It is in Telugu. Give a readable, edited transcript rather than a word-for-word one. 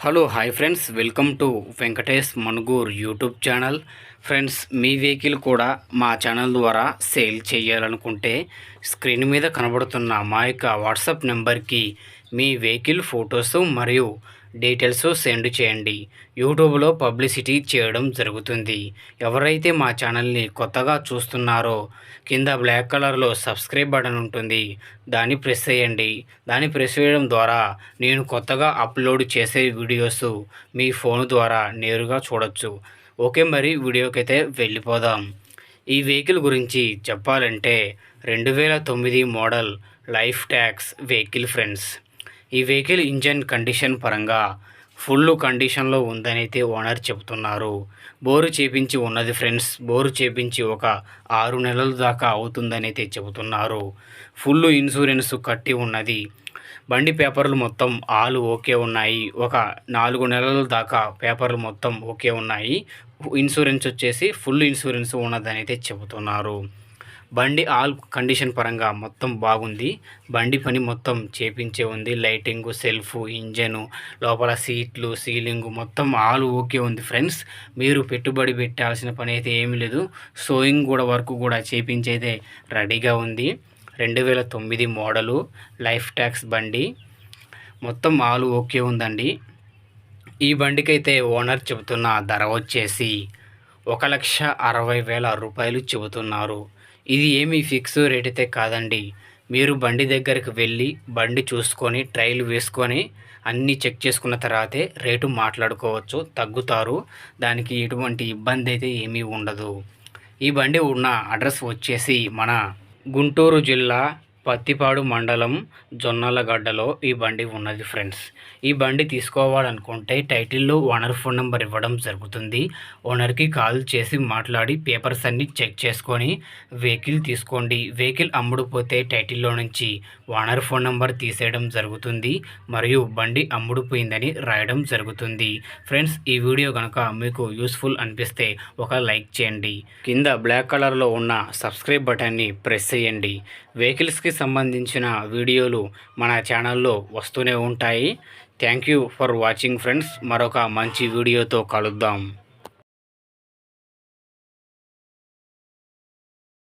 Hello hi friends, welcome to Venkatesh Manugur YouTube channel. Friends, me vehicle కూడా మా ఛానల్ ద్వారా సేల్ చేయాలనుకుంటే స్క్రీన్ మీద కనబడుతున్న మా యొక్క వాట్సాప్ నెంబర్కి మీ వెహికల్ ఫొటోస్ మరియు డీటెయిల్స్ సెండ్ చేయండి. యూట్యూబ్లో పబ్లిసిటీ చేయడం జరుగుతుంది. ఎవరైతే మా ఛానల్ని కొత్తగా చూస్తున్నారో కింద బ్లాక్ కలర్లో సబ్స్క్రైబ్ బటన్ ఉంటుంది, దాన్ని ప్రెస్ చేయండి. దాన్ని ప్రెస్ చేయడం ద్వారా నేను కొత్తగా అప్లోడ్ చేసే వీడియోస్ మీ ఫోన్ ద్వారా నేరుగా చూడొచ్చు. ఓకే, మరి వీడియోకి అయితే వెళ్ళిపోదాం. ఈ వెహికల్ గురించి చెప్పాలంటే 2009 model life tax vehicle friends. ఈ వెహికల్ ఇంజన్ కండిషన్ పరంగా ఫుల్ కండిషన్లో ఉందని అయితే ఓనర్ చెబుతున్నారు. బోరు చేపించి ఉన్నది ఫ్రెండ్స్. బోరు చేపించి ఒక 6 నెలల దాకా అవుతుందని అయితే చెబుతున్నారు. ఫుల్ ఇన్సూరెన్స్ కట్టి ఉన్నది. బండి పేపర్లు మొత్తం ఆల్ ఓకే ఉన్నాయి. ఒక 4 నెలల దాకా పేపర్లు మొత్తం ఓకే ఉన్నాయి. ఇన్సూరెన్స్ వచ్చేసి ఫుల్ ఇన్సూరెన్స్ ఉన్నదని అయితే చెబుతున్నారు. బండి ఆల్ కండిషన్ పరంగా మొత్తం బాగుంది. బండి పని మొత్తం చేపించే ఉంది. లైటింగు, సెల్ఫ్, ఇంజను, లోపల సీట్లు, సీలింగు మొత్తం ఆల్ ఓకే ఉంది ఫ్రెండ్స్. మీరు పెట్టుబడి పెట్టాల్సిన పని అయితే ఏమీ లేదు. షోయింగ్ కూడా వర్క్ కూడా చేపించైతే రెడీగా ఉంది. 2009 మోడలు లైఫ్ ట్యాక్స్ బండి మొత్తం ఆల్ ఓకే ఉందండి. ఈ బండికైతే ఓనర్ చెబుతున్న ధర వచ్చేసి 1,60,000 రూపాయలు చెబుతున్నారు. ఇది ఏమీ ఫిక్స్ రేట్ అయితే కాదండి. మీరు బండి దగ్గరికి వెళ్ళి బండి చూసుకొని ట్రయల్ వేసుకొని అన్నీ చెక్ చేసుకున్న తర్వాతే రేటు మాట్లాడుకోవచ్చు, తగ్గుతారు. దానికి ఎటువంటి ఇబ్బంది అయితే ఏమీ ఉండదు. ఈ బండి ఉన్న అడ్రస్ వచ్చేసి మన గుంటూరు జిల్లా పత్తిపాడు మండలం జొన్నలగడ్డలో ఈ బండి ఉన్నది ఫ్రెండ్స్. ఈ బండి తీసుకోవాలనుకుంటే టైటిల్లో ఓనర్ ఫోన్ నెంబర్ ఇవ్వడం జరుగుతుంది. ఓనర్కి కాల్ చేసి మాట్లాడి పేపర్స్ అన్నీ చెక్ చేసుకొని వెహికల్ తీసుకోండి. వెహికల్ అమ్ముడుపోతే టైటిల్లో నుంచి ఓనర్ ఫోన్ నెంబర్ తీసేయడం జరుగుతుంది మరియు బండి అమ్ముడుపోయిందని రాయడం జరుగుతుంది. ఫ్రెండ్స్, ఈ వీడియో కనుక మీకు యూస్ఫుల్ అనిపిస్తే ఒక లైక్ చేయండి. కింద బ్లాక్ కలర్లో ఉన్న సబ్స్క్రైబ్ బటన్ని ప్రెస్ చేయండి. వెహికల్స్కి సంబంధించిన వీడియోలు మన ఛానల్లో వస్తూనే ఉంటాయి. Thank you for watching friends. మరొక మంచి వీడియోతో కలుద్దాం.